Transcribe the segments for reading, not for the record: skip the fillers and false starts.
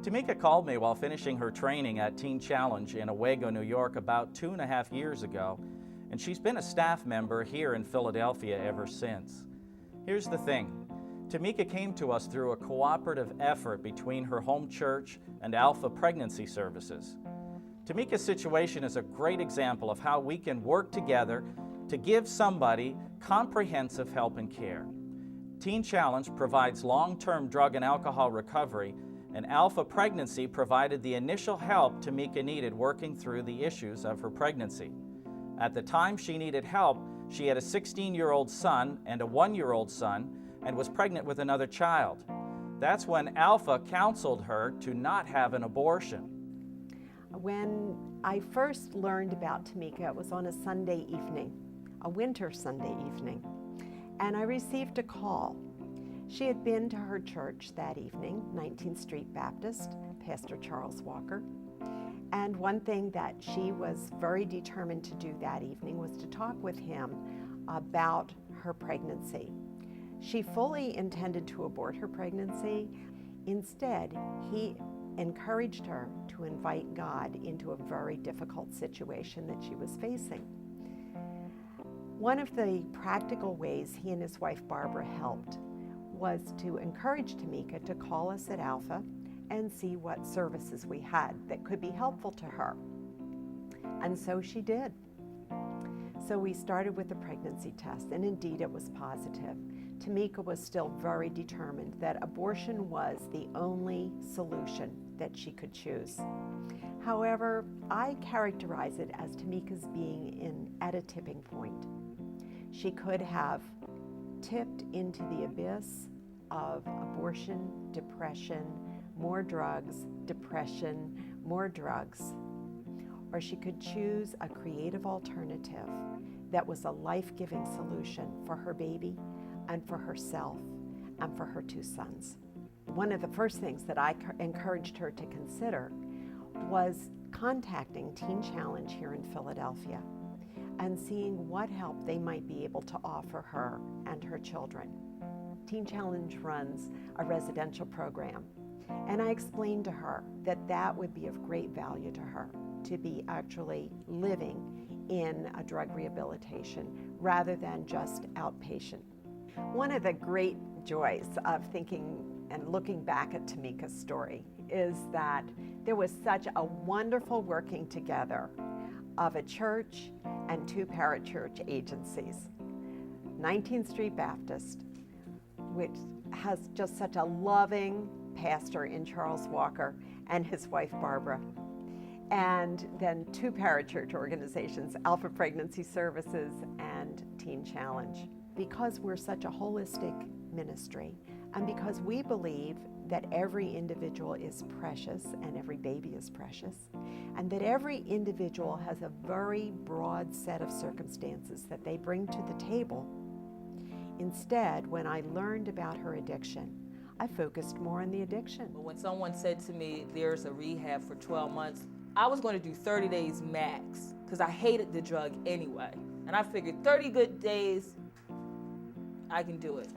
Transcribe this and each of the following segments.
Tamika called me while finishing her training at Teen Challenge in Owego, New York about 2.5 years ago, and she's been a staff member here in Philadelphia ever since. Here's the thing. Tamika came to us through a cooperative effort between her home church and AlphaPregnancy services. Tamika's situation is a great example of how we can work together to give somebody comprehensive help and care. Teen Challenge provides long-term drug and alcohol recovery, and AlphaPregnancy provided the initial help Tamika needed working through the issues of her pregnancy. At the time she needed help, she had a 16-year-old son and a 1-year-old son and was pregnant with another child. That's when Alpha counseled her to not have an abortion. When I first learned about Tamika, it was on a Sunday evening, a winter Sunday evening, and I received a call. She had been to her church that evening, 19th Street Baptist, Pastor Charles Walker, and one thing that she was very determined to do that evening was to talk with him about her pregnancy. She fully intended to abort her pregnancy. Instead, he encouraged her to invite God into a very difficult situation that she was facing. One of the practical ways he and his wife Barbara helped was to encourage Tamika to call us at Alpha and see what services we had that could be helpful to her. And so she did. So we started with a pregnancy test, and indeed it was positive. Tamika was still very determined that abortion was the only solution that she could choose. However, I characterize it as Tamika's being at a tipping point. She could have tipped into the abyss of abortion, depression, more drugs, depression, more drugs. Or she could choose a creative alternative that was a life-giving solution for her baby and for herself and for her 2 sons. One of the first things that I encouraged her to consider was contacting Teen Challenge here in Philadelphia and seeing what help they might be able to offer her and her children. Teen Challenge runs a residential program, and I explained to her that that would be of great value to her, to be actually living in a drug rehabilitation rather than just outpatient. One of the great joys of thinking and looking back at Tamika's story is that there was such a wonderful working together of a church and 2 parachurch agencies. 19th Street Baptist, which has just such a loving pastor in Charles Walker and his wife Barbara. And then 2 parachurch organizations, AlphaPregnancy Services and Teen Challenge. Because we're such a holistic ministry, and because we believe that every individual is precious and every baby is precious, and that every individual has a very broad set of circumstances that they bring to the table, instead, when I learned about her addiction, I focused more on the addiction. When someone said to me, there's a rehab for 12 months, I was going to do 30 days max because I hated the drug anyway. And I figured 30 good days, I can do it.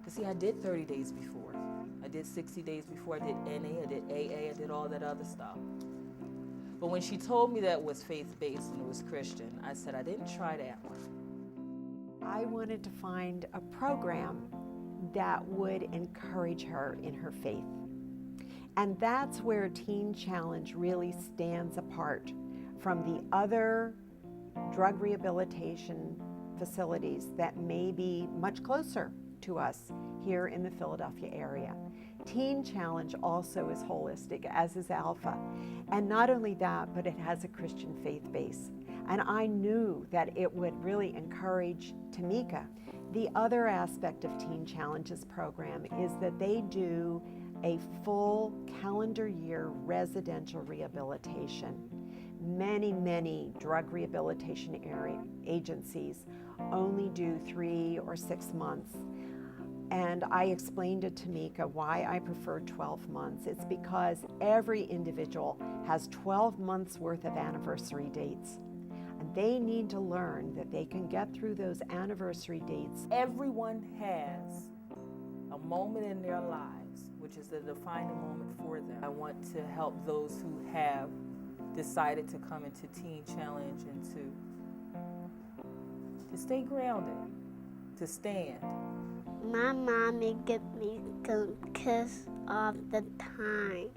But see, I did 30 days before. I did 60 days before. I did NA, I did AA, I did all that other stuff. But when she told me that was faith-based and it was Christian, I said, I didn't try that one. I wanted to find a program that would encourage her in her faith. And that's where Teen Challenge really stands apart from the other drug rehabilitation facilities that may be much closer to us here in the Philadelphia area. Teen Challenge also is holistic, as is Alpha. And not only that, but it has a Christian faith base. And I knew that it would really encourage Tamika. The other aspect of Teen Challenge's program is that they do a full calendar year residential rehabilitation. Many drug rehabilitation agencies only do 3 or 6 months. And I explained to Tamika why I prefer 12 months. It's because every individual has 12 months worth of anniversary dates. And they need to learn that they can get through those anniversary dates. Everyone has a moment in their lives where which is a defining moment for them. I want to help those who have decided to come into Teen Challenge and to stay grounded, to stand. My mommy gives me some kiss all the time.